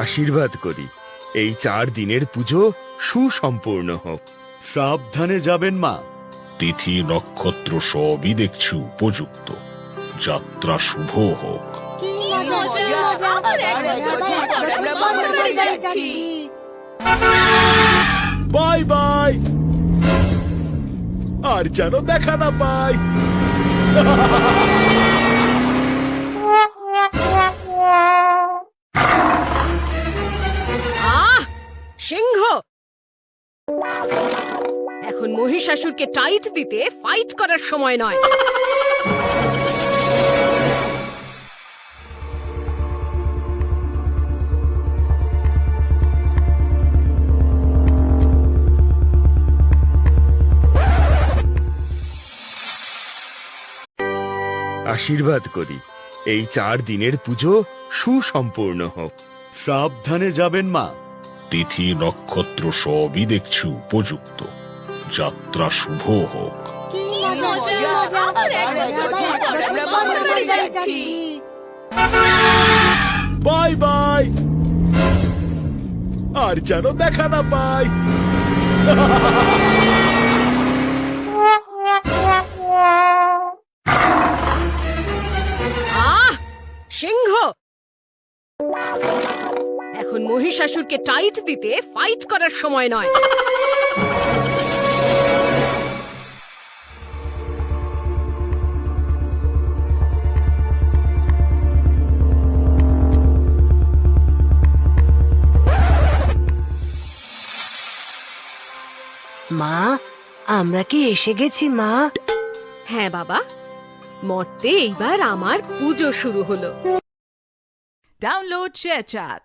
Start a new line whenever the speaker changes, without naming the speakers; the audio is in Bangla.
আশীর্বাদ করি এই 4 দিনের পুজো সুসম্পূর্ণ হোক।
সাবধানে যাবেন মা।
তিথি নক্ষত্র সবই দেখছি উপযুক্ত। যাত্রা শুভ হোক।
বাই বাই, আর যেন দেখা না পাই।
সিংহ, এখন মহিষাসুরকে টাইট দিতে ফাইট করার সময় নয়।
আশীর্বাদ করি এই 4 দিনের পুজো সুসম্পূর্ণ হোক।
সাবধানে যাবেন মা।
তিথি নক্ষত্র সবই দেখছি উপযুক্ত। যাত্রা শুভ হোক।
বাই বাই, আর যেন দেখা না পাই।
সিংহ, এখন মহিষাসুরকে টাইট দিতে ফাইট করার সময় নয়।
মা, আমরা কি এসে গেছি মা?
হ্যাঁ বাবা, মর্তে এইবার আমার পুজো শুরু হলো।
Download ShareChat.